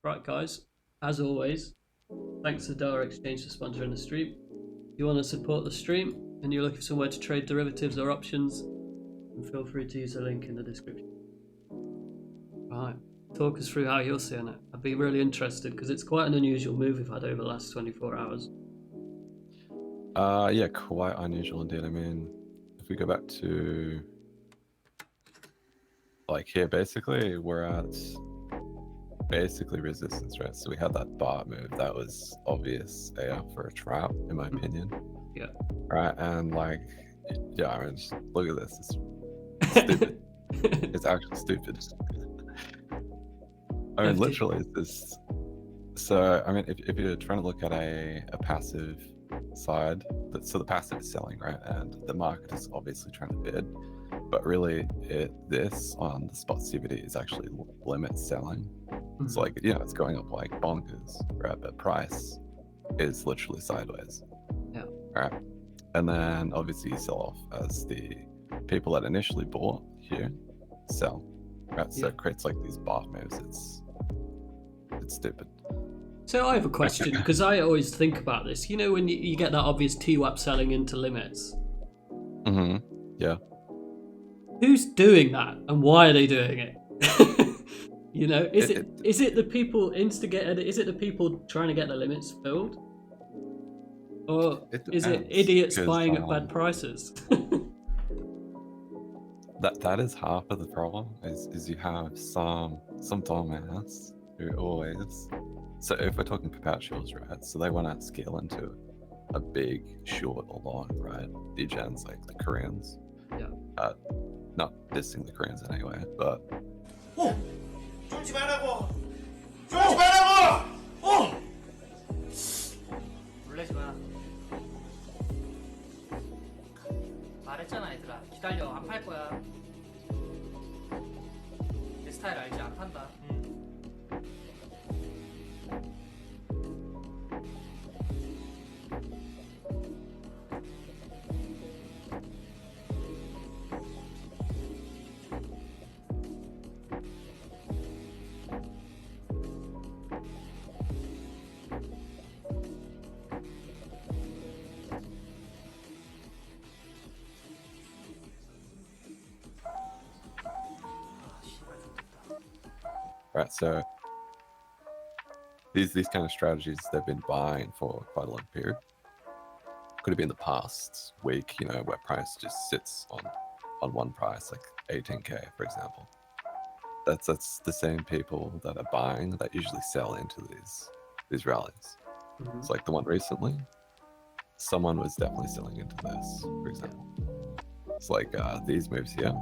Right, guys, as always, thanks to Dollar Exchange for sponsoring the stream. If you want to support the stream and you're looking for somewhere to trade derivatives or options, then feel free to use the link in the description. Right, talk us through how you're seeing it. I'd be really interested because it's quite an unusual move we've had over the last 24 hours. Yeah, quite unusual indeed. I mean, if we go back to like here, basically we're at basically resistance, right? So we had that bar move that was obvious AF for a trap, in my opinion. Yeah. Right, and like, yeah, I mean, just look at this. It's stupid. It's actually stupid. I mean, literally, it's this. So, I mean, if you're trying to look at a passive side, so the passive is selling, right? And the market is obviously trying to bid, but really, this on the spot CBD is actually limit selling. It's like, you know, it's going up like bonkers, right? But price is literally sideways. Yeah. Right. And then obviously you sell off as the people that initially bought here sell. Right. So it creates like these bar moves. It's stupid. So I have a question because I always think about this. You know, when you get that obvious TWAP selling into limits. Mm-hmm. Yeah. Who's doing that and why are they doing it? You know, is it the people instigated? Is it the people trying to get the limits filled, or is it idiots buying at bad prices? that is half of the problem. Is you have some dumbass who always. So if we're talking perpetuals, right? So they want to scale into a big short or long, right? Degens like the Koreans. Yeah. Not dissing the Koreans in any way, but. 어! 쫄지 말라고! 쫄지 말라고! 어! 놀라지 마. 말했잖아 얘들아. 기다려. 안 팔 거야. 내 스타일 알지? 안 판다. Right, so these kind of strategies they've been buying for quite a long period. Could have been the past week, you know, where price just sits on one price, like 18K, for example. That's the same people that are buying that usually sell into these rallies. Mm-hmm. It's like the one recently, someone was definitely selling into this, for example. It's like these moves here,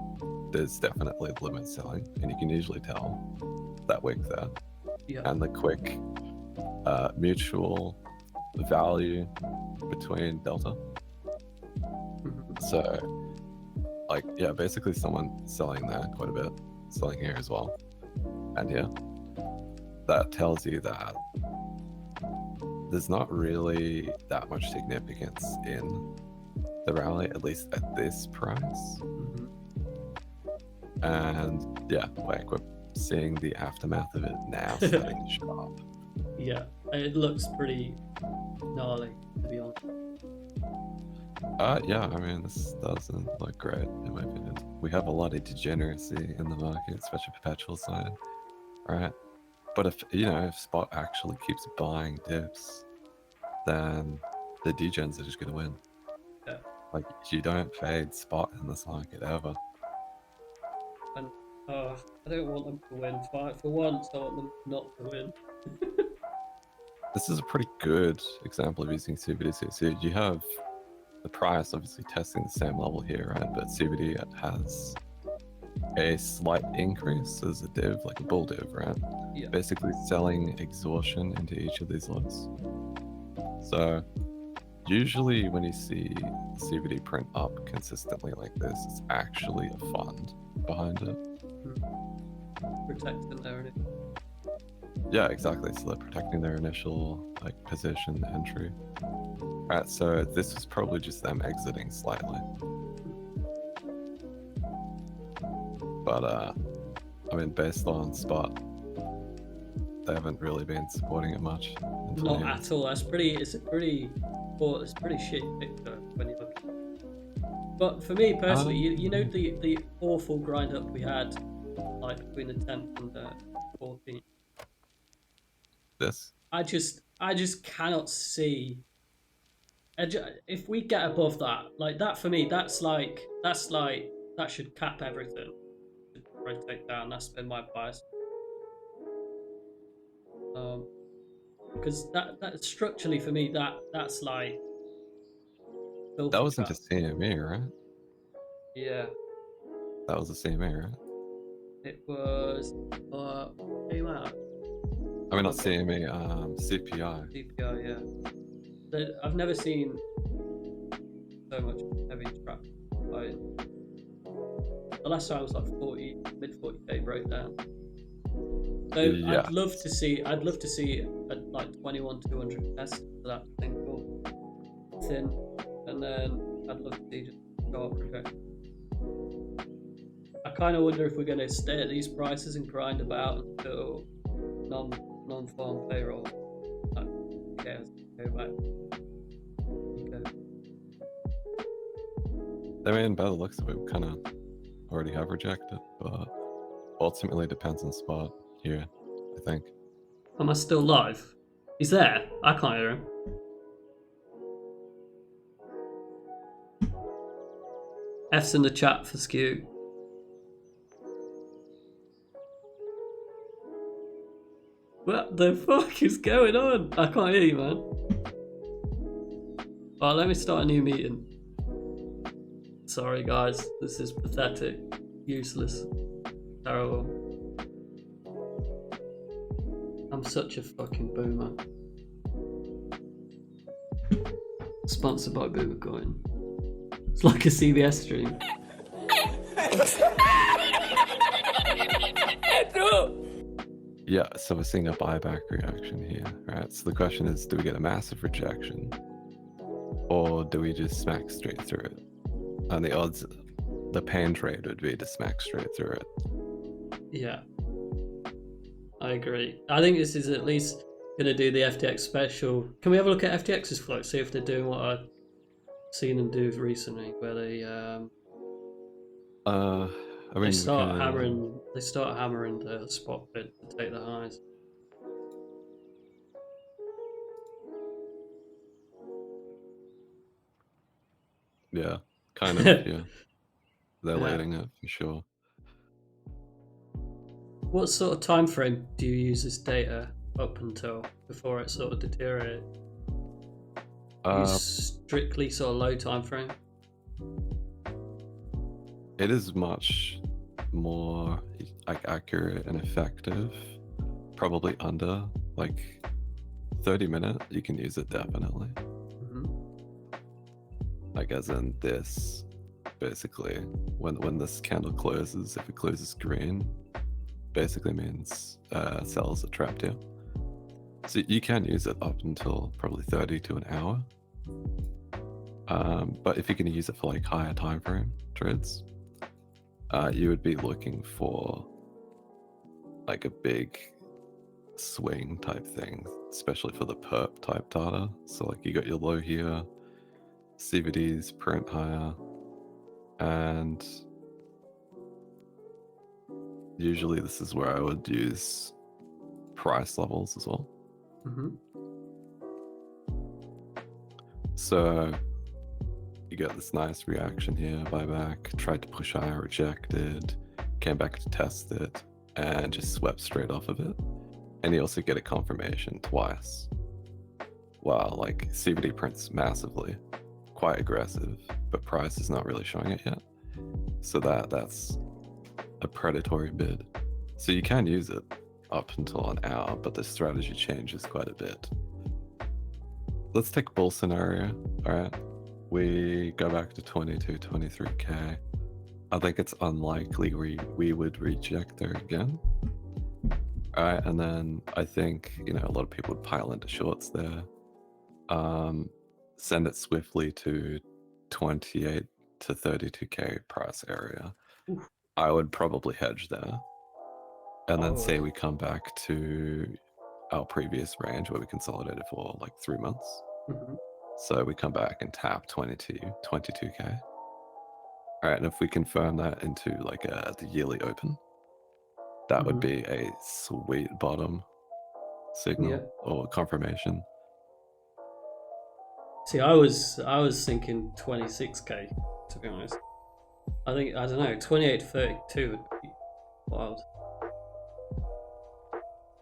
there's definitely limit selling, and you can usually tell that wick there. Yeah. And the quick mutual value between delta. So, like, yeah, basically someone selling there quite a bit, selling here as well, and here. That tells you that there's not really that much significance in the rally, at least at this price. And yeah, like we're seeing the aftermath of it now starting to show up. Yeah, it looks pretty gnarly, to be honest. Yeah, I mean, this doesn't look great, in my opinion. We have a lot of degeneracy in the market, especially perpetual side, right? But if spot actually keeps buying dips, then the degens are just going to win. Yeah. Like, you don't fade spot in this market ever. And I don't want them to win. For once, I want them not to win. This is a pretty good example of using CBDC. So you have the price obviously testing the same level here, right? But CBD has a slight increase as a div, like a bull div, right? Yeah. Basically selling exhaustion into each of these lots. So usually when you see CBD print up consistently like this, it's actually a fund behind it. Protecting their initial. Yeah, exactly. So they're protecting their initial like position entry. Right, so this was probably just them exiting slightly. But I mean, based on spot, they haven't really been supporting it much. Not at all. It's a pretty shit picture when you look at it. But for me personally, you know the awful grind up we had like between the 10th and the 14th. This. I just cannot see. If we get above that, like that for me, that should cap everything. Rotate down. That's been my bias. Because that structurally for me, that's like. That wasn't crap. a CME, right? Yeah. That was a CME, right? It was. Came out. I mean, not CME. CPI. CPI, yeah. I've never seen so much heavy traffic. The last time was like mid 40k breakdown. So Yeah. I'd love to see a like 21-200 test for that thing called thin, and then I'd love to see just go up projection. I kind of wonder if we're going to stay at these prices and grind about until non-farm payroll. Okay, go back. I mean, by the looks of it, we kind of already have rejected, but ultimately depends on spot here, I think. Am I still live? He's there. I can't hear him. F's in the chat for Skew. What the fuck is going on? I can't hear you, man. Alright, let me start a new meeting. Sorry, guys. This is pathetic. Useless. Terrible. I'm such a fucking boomer. Sponsored by Boomer Coin. It's like a CBS stream. Yeah, so we're seeing a buyback reaction here, right? So the question is, do we get a massive rejection, or do we just smack straight through it? And the odds, the pain trade would be to smack straight through it. Yeah, I agree. I think this is at least going to do the FTX special. Can we have a look at FTX's float, see if they're doing what I've seen them do recently, where they I mean, they start hammering the spot bid to take the highs. Yeah, kind of. Yeah, they're letting it for sure. What sort of time frame do you use this data up until before it sort of deteriorates? Strictly sort of low time frame. It is much more like accurate and effective. Probably under like 30 minutes, you can use it definitely. Like as in this, basically, when this candle closes, if it closes green, basically means sellers are trapped here. So you can use it up until probably 30 to an hour. But if you're going to use it for like higher time frame trades, you would be looking for like a big swing type thing, especially for the perp type data. So like you got your low here, CVDs print higher, and usually this is where I would use price levels as well. So you got this nice reaction here, buyback, tried to push higher, rejected, came back to test it, and just swept straight off of it. And you also get a confirmation twice. Wow, like CVD prints massively, quite aggressive, but price is not really showing it yet. So that's a predatory bid. So you can use it up until an hour, but the strategy changes quite a bit. Let's take bull scenario. All right, we go back to 22, 23k. I think it's unlikely we would reject there again. All right, and then I think, you know, a lot of people would pile into shorts there. Send it swiftly to 28 to 32k price area. I would probably hedge there, and then say we come back to our previous range where we consolidated for like 3 months. Mm-hmm. So we come back and tap 22k. All right, and if we confirm that into like the yearly open, that would be a sweet bottom signal or confirmation. See, I was thinking 26k, to be honest. I don't know, 28 to 32 would be wild.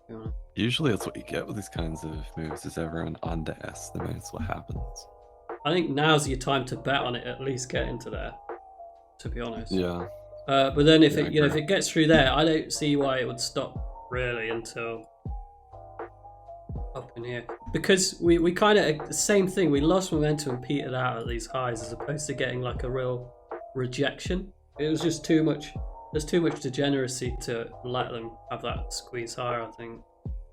Yeah. Usually that's what you get with these kinds of moves, is everyone underestimates what happens. I think now's your time to bet on it, at least get into there, to be honest. Yeah. But then if Yeah, if it gets through there, I don't see why it would stop really until up in here, because we kind of the same thing. We lost momentum and petered out at these highs, as opposed to getting like a real rejection. It was just too much. There's too much degeneracy to let them have that squeeze higher. I think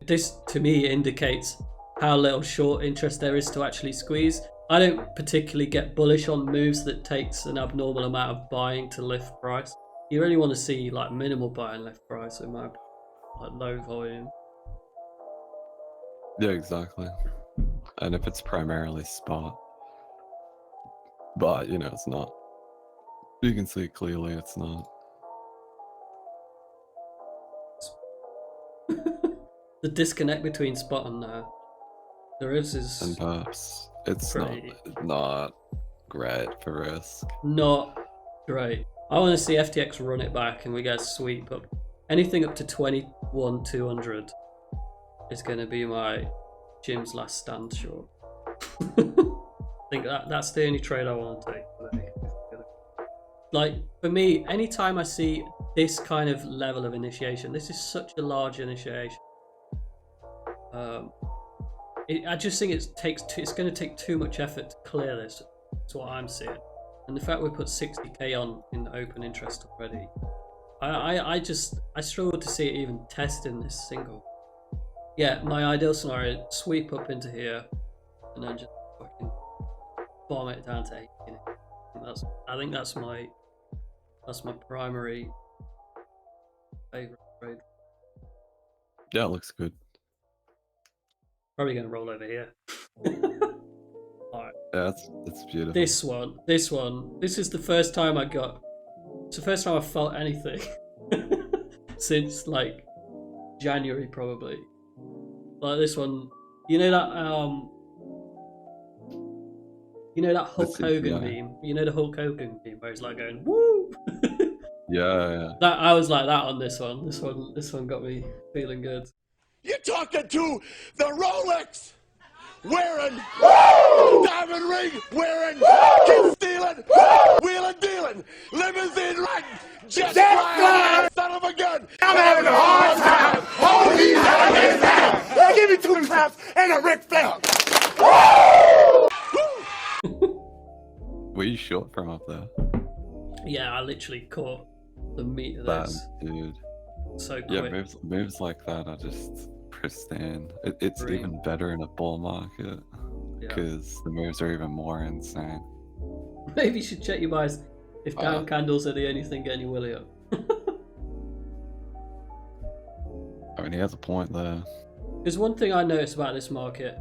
this to me indicates how little short interest there is to actually squeeze. I don't particularly get bullish on moves that takes an abnormal amount of buying to lift price. You really want to see like minimal buy and lift price in my like low volume. Yeah, exactly. And if it's primarily spot, but you know, it's not. You can see clearly it's not. The disconnect between spot and there is And perhaps it's pretty... not great for risk. Not great. I want to see FTX run it back and we get a sweep up. Anything up to 21,200 is going to be my Jim's last stand short. I think that's the only trade I want to take today. Like, for me, anytime I see this kind of level of initiation, this is such a large initiation. I just think it's going to take too much effort to clear this. That's what I'm seeing. And the fact we put 60k on in the open interest already, I struggle to see it even testing this single. Yeah, my ideal scenario: sweep up into here, and then just fucking bomb it down to 18. I think that's my primary favorite trade. Yeah, it looks good. Probably going to roll over here. Alright. Yeah, it's beautiful. This is the first time it's the first time I've felt anything since like January probably. Like this one, you know that Hulk Hogan meme. You know the Hulk Hogan meme where he's like going woo. Yeah. That I was like that on this one. This one got me feeling good. You're talking to the Rolex wearing, diamond ring wearing, kid stealing, wheeling dealing, limousine riding, jet flying, son of a gun. I'm having a hard time holding these hands down. Now give me 2 claps and a Ric Flair. Were you short from up there? Yeah, I literally caught the meat of this. Dude. So quick. Yeah, moves like that are just pristine. It's Green. even better in a bull market because the moves are even more insane. Maybe you should check your buys if down candles are the only thing getting you willy up. I mean, he has a point there. There's one thing I noticed about this market,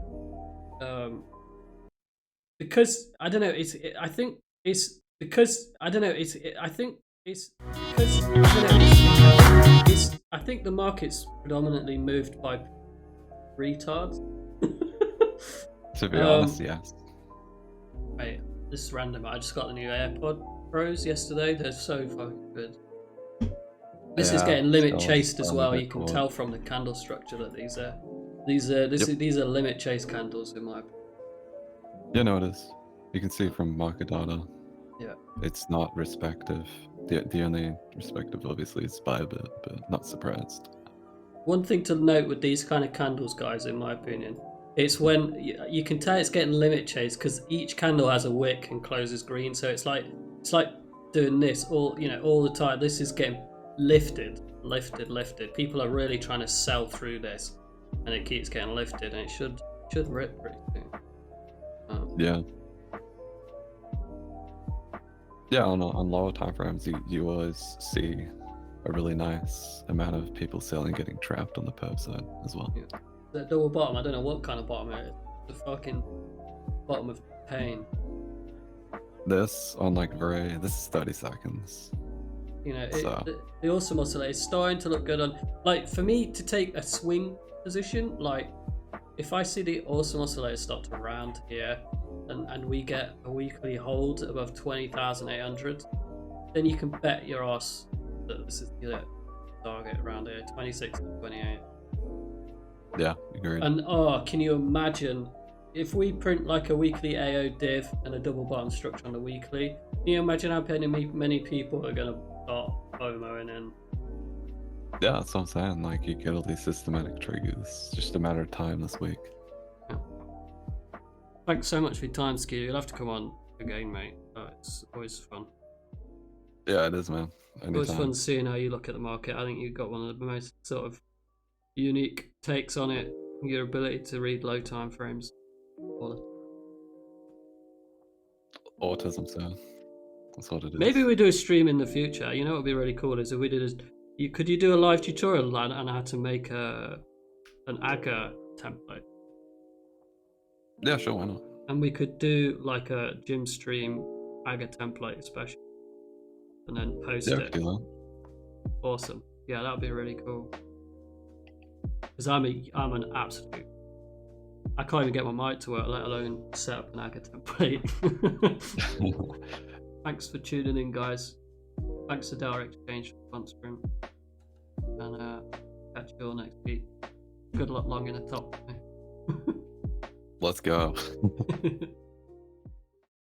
because I don't know. I think the market's predominantly moved by retards. To be honest, yes. Right, this is random. I just got the new AirPod Pros yesterday. They're so fucking good. This is getting limit chased as well. You can tell from the candle structure that these are limit chase candles in my opinion. Yeah, no, it is. You can see from market data. Yeah. It's not respective. The only respective obviously is buy a bit, but not surprised. One thing to note with these kind of candles, guys, in my opinion, it's when you can tell it's getting limit chased because each candle has a wick and closes green, so it's like doing this all the time. This is getting lifted. People are really trying to sell through this, and it keeps getting lifted, and it should rip pretty soon. Yeah, on lower time frames, you always see a really nice amount of people selling getting trapped on the perp side as well. Yeah. The double bottom, I don't know what kind of bottom it is. The fucking bottom of pain. This on like this is 30 seconds. You know, So. the awesome oscillator is starting to look good on. Like, for me to take a swing position, like, if I see the awesome oscillator start to round here, and we get a weekly hold above 20,800, then you can bet your ass that this is the target around here, 26 to 28. Yeah, agreed. And can you imagine if we print like a weekly AO div and a double bottom structure on the weekly? Can you imagine how many people are going to start FOMOing in? Yeah, that's what I'm saying. Like, you get all these systematic triggers. It's just a matter of time this week. Yeah. Thanks so much for your time, Ski. You'll have to come on again, mate. It's always fun. Yeah, it is, man. Always Anytime. fun seeing how you look at the market. I think you've got one of the most sort of unique takes on it. Your ability to read low time frames. Autism, so that's what it is. Maybe we do a stream in the future. You know what would be really cool is if we did could you do a live tutorial on how to make an AGA template? Yeah, sure, why not? And we could do like a gym stream AGA template special and then post Yeah, we it. could do that. Awesome. Yeah, that would be really cool. Because I'm an absolute. I can't even get my mic to work, let alone set up an AGA template. Thanks for tuning in, guys. Thanks to Direct Exchange for sponsoring. And catch you all next week. Good luck long in the top. Let's go.